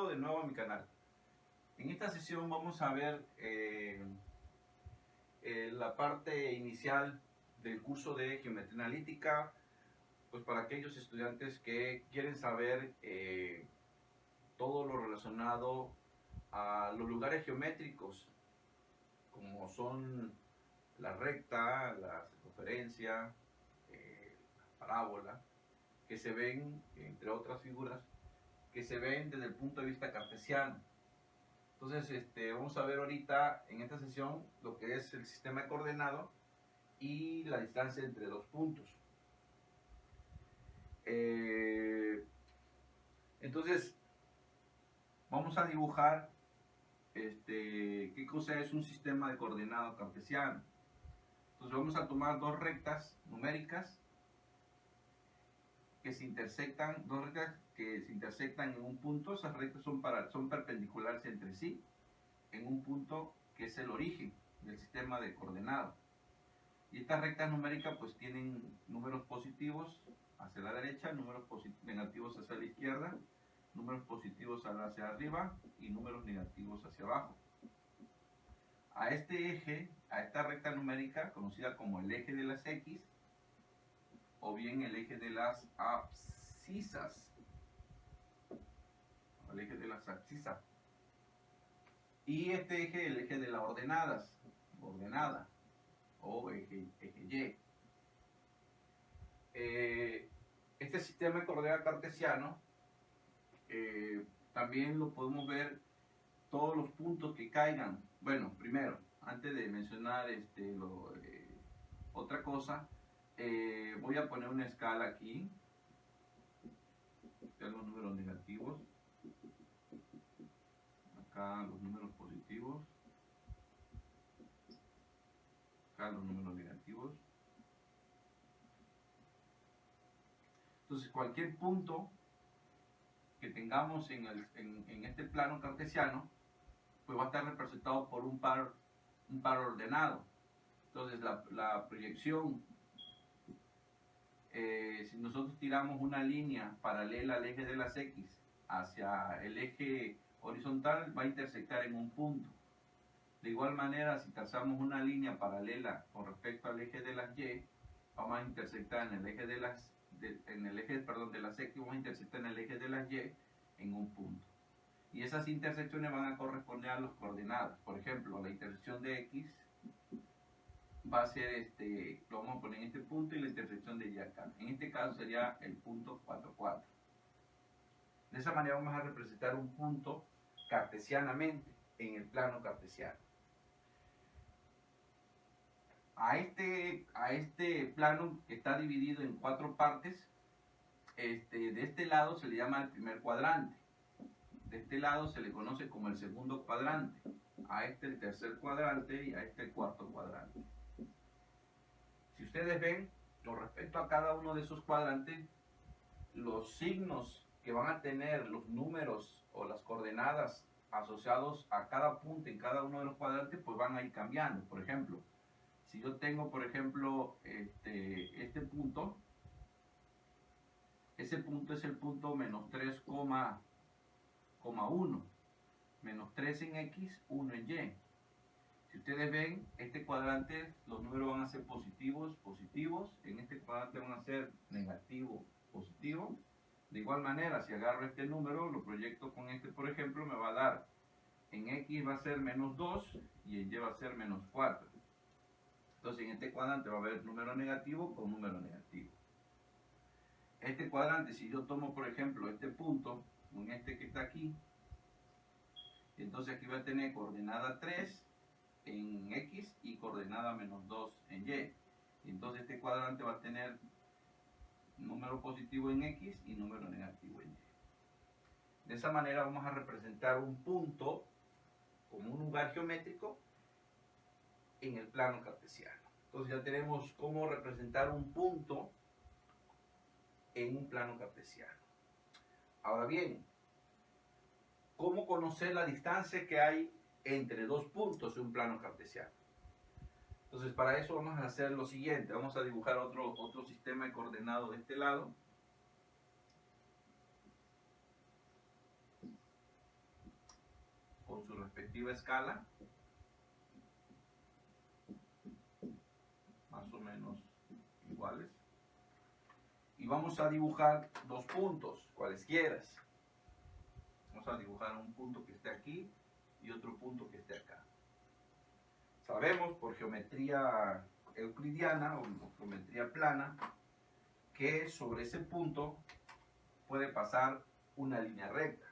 Bienvenido de nuevo a mi canal. En esta sesión vamos a ver la parte inicial del curso de geometría analítica, pues para aquellos estudiantes que quieren saber todo lo relacionado a los lugares geométricos, como son la recta, la circunferencia, la parábola, que se ven, entre otras figuras, que se ven desde el punto de vista cartesiano. Entonces, vamos a ver ahorita en esta sesión lo que es el sistema de coordenado y la distancia entre dos puntos. Entonces, vamos a dibujar qué cosa es un sistema de coordenado cartesiano. Entonces, vamos a tomar dos rectas numéricas que se intersectan, en un punto. Esas rectas son perpendiculares entre sí en un punto que es el origen del sistema de coordenado. Y estas rectas numéricas pues tienen números positivos hacia la derecha, números negativos hacia la izquierda, números positivos hacia arriba y números negativos hacia abajo. A este eje, a esta recta numérica, conocida como el eje de las X, o bien el eje de las abscisas, y este eje, el eje de las ordenada, o eje Y. Este sistema de coordenada cartesiano también lo podemos ver todos los puntos que caigan. Bueno, primero, antes de mencionar otra cosa, voy a poner una escala aquí. Acá los números negativos, acá los números positivos, acá los números negativos. Entonces, cualquier punto que tengamos en este plano cartesiano, pues va a estar representado por un par ordenado. Entonces, la proyección, si nosotros tiramos una línea paralela al eje de las X hacia el eje horizontal, va a intersectar en un punto. De igual manera, si trazamos una línea paralela con respecto al eje de las Y, vamos a intersectar en el eje de las X, vamos a intersectar en el eje de las Y en un punto. Y esas intersecciones van a corresponder a las coordenadas. Por ejemplo, la intersección de X va a ser lo vamos a poner en este punto, y la intersección de Y acá. En este caso sería el punto 4, 4. De esa manera vamos a representar un punto cartesianamente en el plano cartesiano. A este plano, que está dividido en 4 partes, de este lado se le llama el primer cuadrante, de este lado se le conoce como el segundo cuadrante, a este el tercer cuadrante y a este el cuarto cuadrante. Si ustedes ven, con respecto a cada uno de esos cuadrantes, los signos que van a tener los números o las coordenadas asociados a cada punto en cada uno de los cuadrantes, pues van a ir cambiando. Por ejemplo, si yo tengo, por ejemplo, este punto, ese punto es el punto menos 3,1, menos 3 en X, 1 en Y. Si ustedes ven, este cuadrante, los números van a ser positivos, positivos. En este cuadrante van a ser negativo, positivo. De igual manera, si agarro este número, lo proyecto con este, por ejemplo, me va a dar, en X va a ser menos 2 y en Y va a ser menos 4. Entonces, en este cuadrante va a haber número negativo con número negativo. Este cuadrante, si yo tomo, por ejemplo, este punto, con este que está aquí, entonces aquí va a tener coordenada 3 en X y coordenada menos 2 en Y. Entonces este cuadrante va a tener número positivo en X y número negativo en Y. De esa manera vamos a representar un punto como un lugar geométrico en el plano cartesiano. Entonces ya tenemos cómo representar un punto en un plano cartesiano. Ahora bien, ¿cómo conocer la distancia que hay entre dos puntos en un plano cartesiano? Entonces, para eso vamos a hacer lo siguiente. Vamos a dibujar otro sistema de coordenados de este lado. con su respectiva escala, más o menos iguales, y vamos a dibujar dos puntos, cualesquiera. Vamos a dibujar un punto que esté aquí y otro punto que esté acá. Sabemos por geometría euclidiana o geometría plana que sobre ese punto puede pasar una línea recta.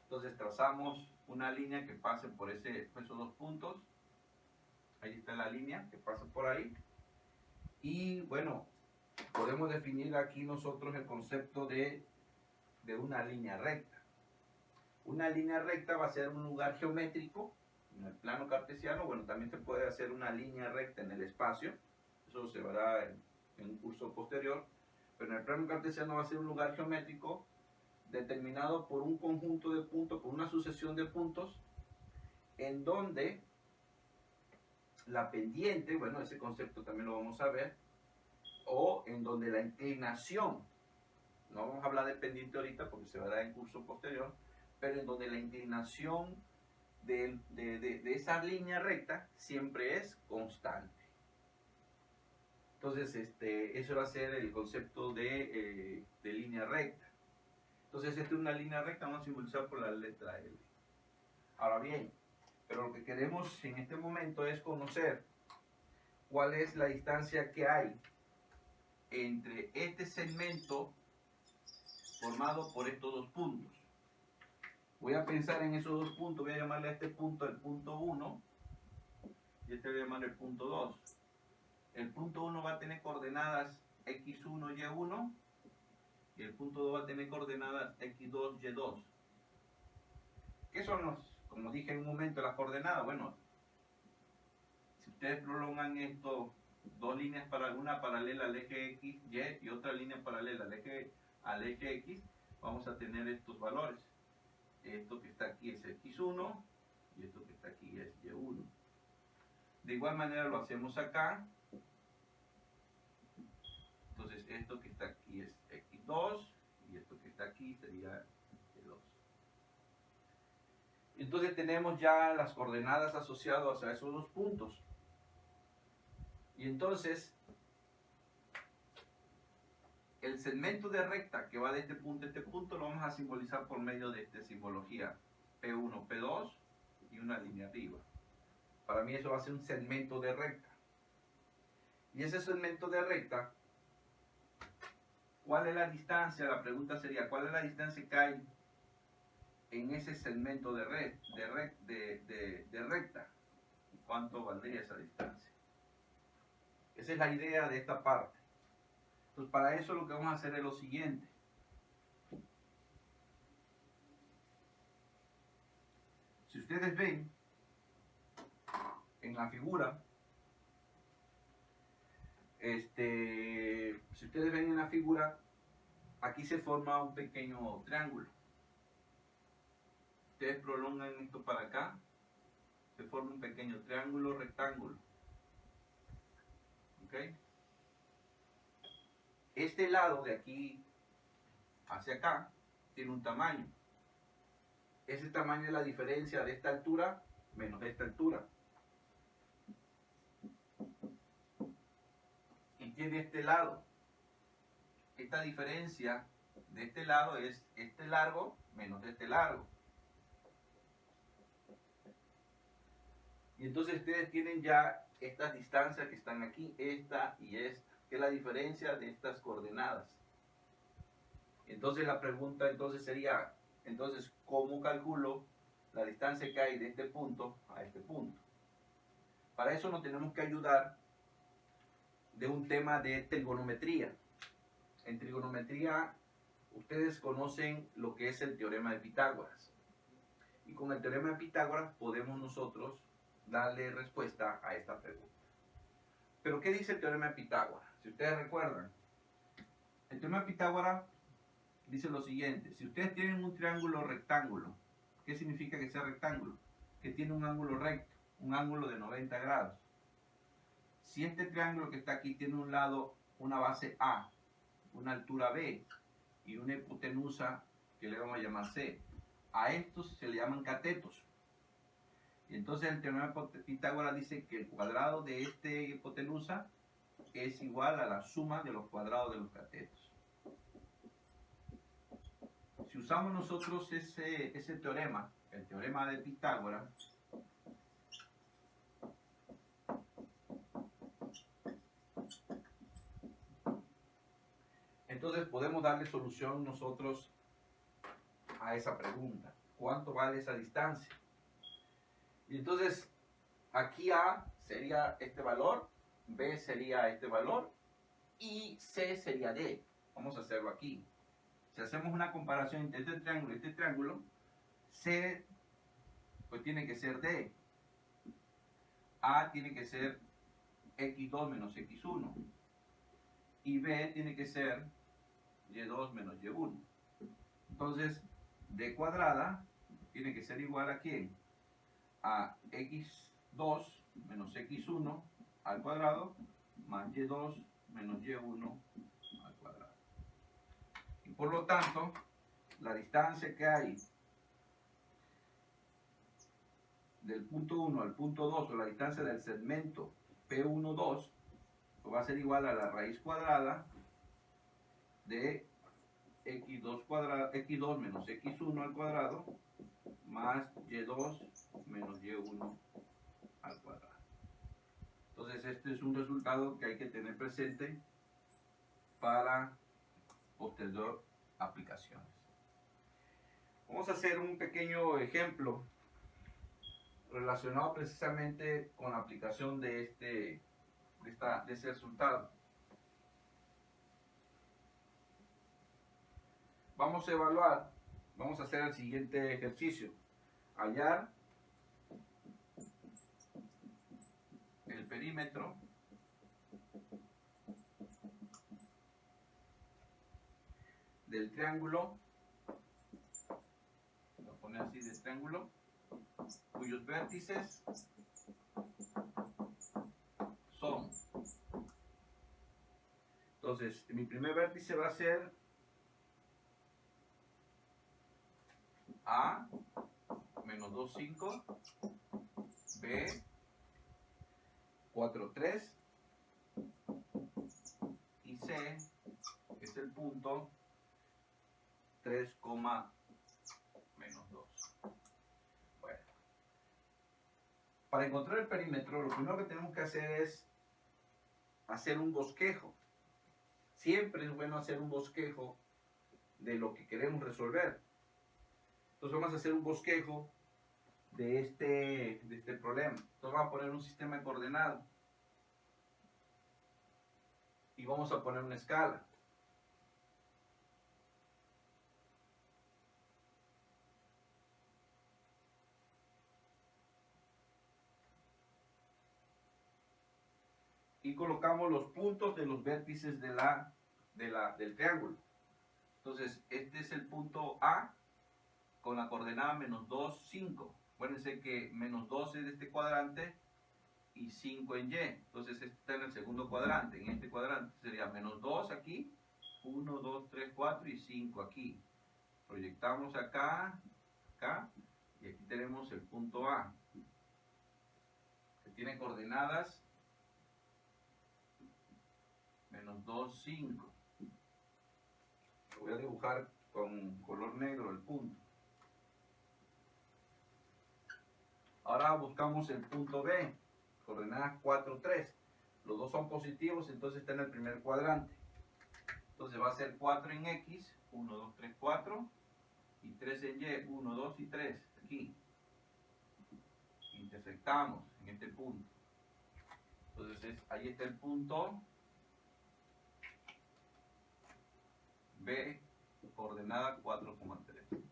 Entonces trazamos una línea que pase por esos dos puntos. Ahí está la línea que pasa por ahí. Y bueno, podemos definir aquí nosotros el concepto de una línea recta. Una línea recta va a ser un lugar geométrico en el plano cartesiano. Bueno, también se puede hacer una línea recta en el espacio. Eso se verá en un curso posterior. Pero en el plano cartesiano va a ser un lugar geométrico determinado por un conjunto de puntos, por una sucesión de puntos, en donde la pendiente, bueno, ese concepto también lo vamos a ver, o en donde la inclinación, no vamos a hablar de pendiente ahorita porque se verá en curso posterior, pero en donde la inclinación de esa línea recta siempre es constante. Entonces, eso va a ser el concepto de línea recta. Entonces, esta es una línea recta, vamos a simbolizar por la letra L. Ahora bien, pero lo que queremos en este momento es conocer cuál es la distancia que hay entre este segmento formado por estos dos puntos. Voy a pensar en esos dos puntos, voy a llamarle a este punto el punto 1 y este voy a llamarle el punto 2. El punto 1 va a tener coordenadas x1, y1 y el punto 2 va a tener coordenadas x2, y2. ¿Qué son como dije en un momento, las coordenadas? Bueno, si ustedes prolongan esto, dos líneas una paralela al eje x, y otra línea paralela al eje x, vamos a tener estos valores. Esto que está aquí es x1 y esto que está aquí es y1. De igual manera lo hacemos acá. Entonces esto que está aquí es x2 y esto que está aquí sería y2. Entonces tenemos ya las coordenadas asociadas a esos dos puntos. Y entonces el segmento de recta que va de este punto a este punto lo vamos a simbolizar por medio de esta simbología P1, P2 y una línea arriba. Para mí eso va a ser un segmento de recta. Y ese segmento de recta, ¿cuál es la distancia? La pregunta sería, ¿cuál es la distancia que hay en ese segmento de recta? ¿Cuánto valdría esa distancia? Esa es la idea de esta parte. Entonces, para eso lo que vamos a hacer es lo siguiente. Si ustedes ven en la figura, si ustedes ven en la figura, aquí se forma un pequeño triángulo. Ustedes prolongan esto para acá, se forma un pequeño triángulo rectángulo. ¿Ok? Este lado de aquí hacia acá tiene un tamaño. Ese tamaño es la diferencia de esta altura menos esta altura. Y tiene este lado. Esta diferencia de este lado es este largo menos este largo. Y entonces ustedes tienen ya estas distancias que están aquí, esta y esta, que es la diferencia de estas coordenadas. Entonces la pregunta entonces sería, entonces, ¿cómo calculo la distancia que hay de este punto a este punto? Para eso nos tenemos que ayudar de un tema de trigonometría. En trigonometría, ustedes conocen lo que es el teorema de Pitágoras. Y con el teorema de Pitágoras podemos nosotros darle respuesta a esta pregunta. Pero ¿qué dice el teorema de Pitágoras? Si ustedes recuerdan, el teorema de Pitágoras dice lo siguiente: si ustedes tienen un triángulo rectángulo, ¿qué significa que sea rectángulo? Que tiene un ángulo recto, un ángulo de 90 grados. Si este triángulo que está aquí tiene un lado, una base A, una altura B y una hipotenusa que le vamos a llamar C, A estos se le llaman catetos. Y entonces el teorema de Pitágoras dice que el cuadrado de esta hipotenusa es igual a la suma de los cuadrados de los catetos. Si usamos nosotros ese teorema, el teorema de Pitágoras, entonces podemos darle solución nosotros a esa pregunta. ¿Cuánto vale esa distancia? Y entonces aquí A sería este valor, B sería este valor y C sería D. Vamos a hacerlo aquí. Si hacemos una comparación entre este triángulo, C pues tiene que ser D. A tiene que ser x2 menos x1. Y B tiene que ser y2 menos y1. Entonces, D cuadrada tiene que ser igual a ¿quién? A x2 menos x1 al cuadrado más y2 menos y1 al cuadrado. Y por lo tanto, la distancia que hay del punto 1 al punto 2, o la distancia del segmento P1,2, pues va a ser igual a la raíz cuadrada de x2 menos x1 al cuadrado más y2 menos y1 al cuadrado. Entonces este es un resultado que hay que tener presente para posterior aplicaciones. Vamos a hacer un pequeño ejemplo relacionado precisamente con la aplicación de ese resultado. Vamos a evaluar, vamos a hacer el siguiente ejercicio. Hallar el perímetro del triángulo, lo pone así, del triángulo, cuyos vértices son. Entonces, mi primer vértice va a ser A menos 2,5, B 4,3 y C es el punto 3, menos 2. Bueno, para encontrar el perímetro, lo primero que tenemos que hacer es hacer un bosquejo. Siempre es bueno hacer un bosquejo de lo que queremos resolver. Entonces vamos a hacer un bosquejo de este problema. Entonces vamos a poner un sistema de coordenadas y vamos a poner una escala. Y colocamos los puntos de los vértices del triángulo. Entonces este es el punto A con la coordenada menos 2, 5. Acuérdense que menos 2 es de este cuadrante y 5 en Y. Entonces este está en el segundo cuadrante. En este cuadrante sería menos 2 aquí, 1, 2, 3, 4 y 5 aquí. Proyectamos acá, acá, y aquí tenemos el punto A, que tiene coordenadas menos 2, 5. Lo voy a dibujar con color negro el punto. Ahora buscamos el punto B, coordenadas 4, 3. Los dos son positivos, entonces está en el primer cuadrante. Entonces va a ser 4 en X, 1, 2, 3, 4. Y 3 en Y, 1, 2 y 3. Aquí. Intersectamos en este punto. Entonces ahí está el punto B, coordenada 4,3.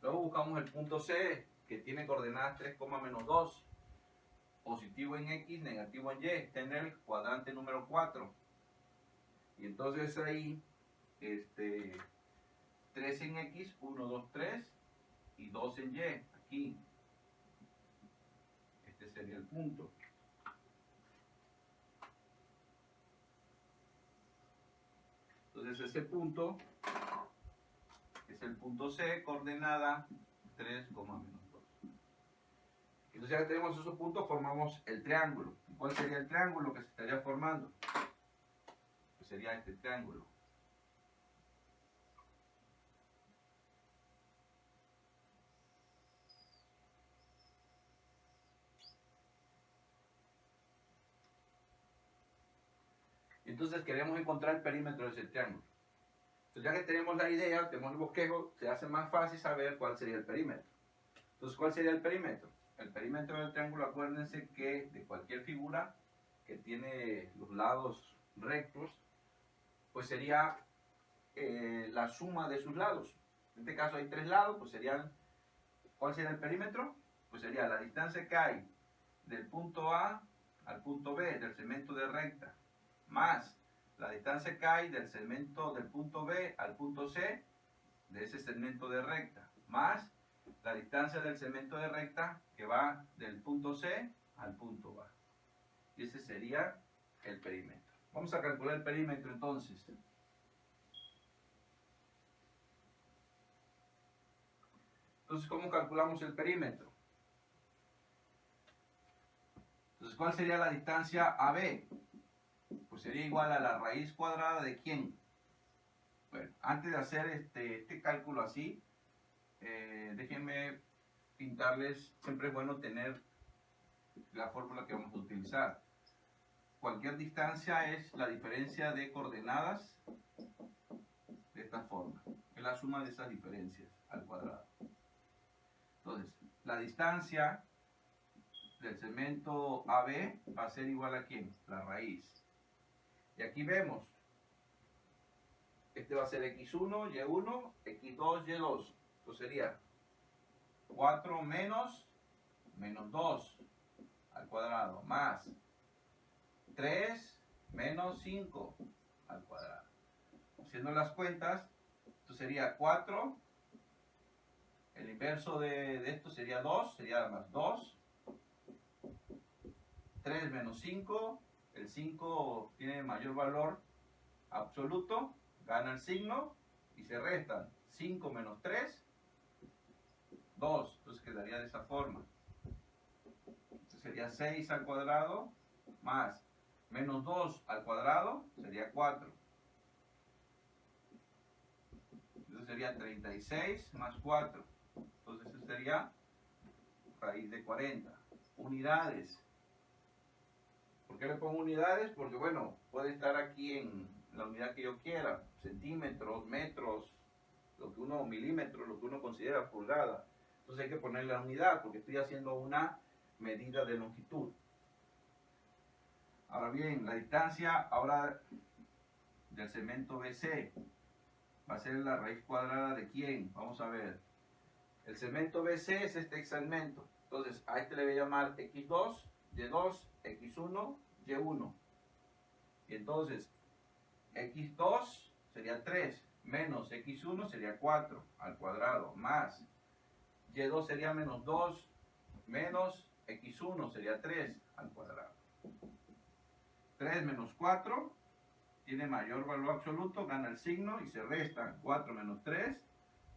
Luego buscamos el punto C, que tiene coordenadas 3, menos 2. Positivo en X, negativo en Y. Está en el cuadrante número 4. Y entonces ahí, 3 en X, 1, 2, 3. Y 2 en Y. Aquí. Este sería el punto. Entonces ese punto es el punto C, coordenada 3, menos 2. Entonces ya que tenemos esos puntos, formamos el triángulo. ¿Cuál sería el triángulo que se estaría formando? Pues sería este triángulo. Entonces queremos encontrar el perímetro de ese triángulo. Entonces ya que tenemos la idea, tenemos el bosquejo, se hace más fácil saber cuál sería el perímetro. Entonces, ¿cuál sería el perímetro? El perímetro del triángulo, acuérdense que de cualquier figura que tiene los lados rectos, pues sería la suma de sus lados. En este caso hay 3 lados, pues serían, ¿cuál sería el perímetro? Pues sería la distancia que hay del punto A al punto B del segmento de recta, más la distancia que hay del segmento del punto B al punto C de ese segmento de recta, más la distancia del segmento de recta que va del punto C al punto A. Y ese sería el perímetro. Vamos a calcular el perímetro entonces. Entonces, ¿cómo calculamos el perímetro? Entonces, ¿cuál sería la distancia AB? Pues sería igual a la raíz cuadrada de ¿quién? Bueno, antes de hacer este cálculo así, déjenme pintarles, siempre es bueno tener la fórmula que vamos a utilizar. Cualquier distancia es la diferencia de coordenadas de esta forma. Es la suma de esas diferencias al cuadrado. Entonces, la distancia del segmento AB va a ser igual a ¿quién? La raíz. Y aquí vemos, este va a ser x1, y1, x2, y2. Esto sería 4 menos 2 al cuadrado, más 3 menos 5 al cuadrado. Haciendo las cuentas, esto sería 4, el inverso de esto sería 2, sería más 2, 3 menos 5, el 5 tiene mayor valor absoluto, gana el signo y se restan 5 menos 3, 2, entonces quedaría de esa forma. Entonces sería 6 al cuadrado más menos 2 al cuadrado sería 4. Entonces sería 36 más 4. Entonces eso sería raíz de 40. Unidades. ¿Por qué le pongo unidades? Porque bueno, puede estar aquí en la unidad que yo quiera. Centímetros, metros, lo que uno, milímetros, lo que uno considera pulgada. Entonces hay que ponerle la unidad porque estoy haciendo una medida de longitud. Ahora bien, la distancia ahora del segmento BC va a ser la raíz cuadrada de ¿quién? Vamos a ver. El segmento BC es este segmento. Entonces a este le voy a llamar X2, Y2, X1, Y1. Y entonces X2 sería 3, menos X1 sería 4 al cuadrado, más Y2 sería menos 2, menos X1 sería 3 al cuadrado. 3 menos 4 tiene mayor valor absoluto, gana el signo y se resta 4 menos 3,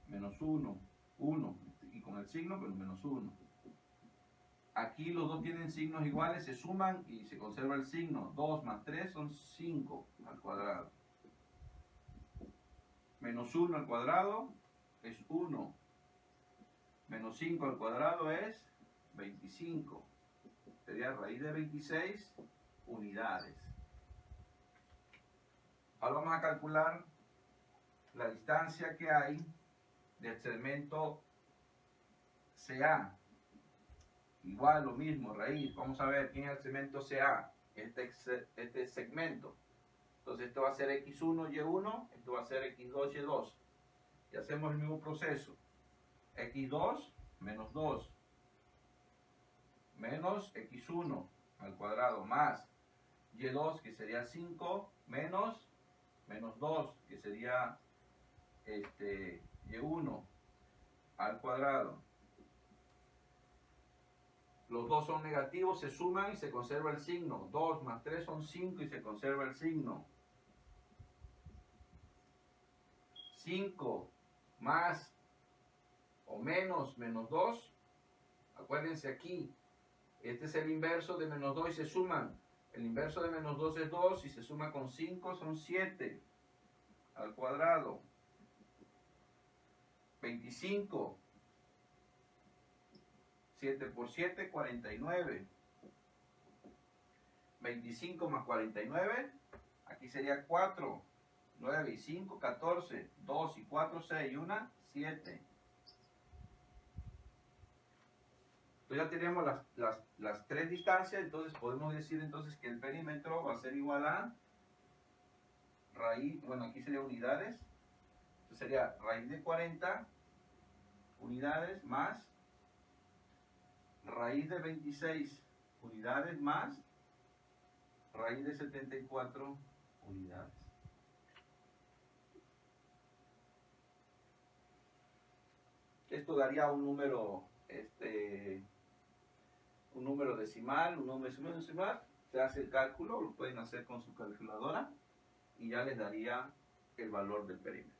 menos 1, 1, y con el signo, pues menos 1. Aquí los dos tienen signos iguales, se suman y se conserva el signo. 2 más 3 son 5 al cuadrado. Menos 1 al cuadrado es 1. Menos 5 al cuadrado es 25. Sería raíz de 26 unidades. Ahora vamos a calcular la distancia que hay del segmento CA. Igual lo mismo, raíz. Vamos a ver quién es el segmento CA. Este segmento. Entonces esto va a ser X1, Y1. Esto va a ser X2, Y2. Y hacemos el mismo proceso. X2 menos 2. Menos X1 al cuadrado. Más Y2 que sería 5. Menos 2 que sería Y1 al cuadrado. Los dos son negativos, se suman y se conserva el signo. 2 más 3 son 5 y se conserva el signo. 5 más o menos 2. Acuérdense aquí, este es el inverso de menos 2 y se suman. El inverso de menos 2 es 2 y se suma con 5 son 7 al cuadrado. 25. 7 por 7, 49. 25 más 49, aquí sería 4. 9 y 5, 14. 2 y 4, 6 y 1, 7. Entonces ya tenemos las tres distancias, entonces podemos decir entonces que el perímetro va a ser igual a raíz, bueno, aquí sería unidades, entonces sería raíz de 40 unidades más raíz de 26 unidades más raíz de 74 unidades. Esto daría un número, un número decimal, un número decimal. Se hace el cálculo, lo pueden hacer con su calculadora y ya les daría el valor del perímetro.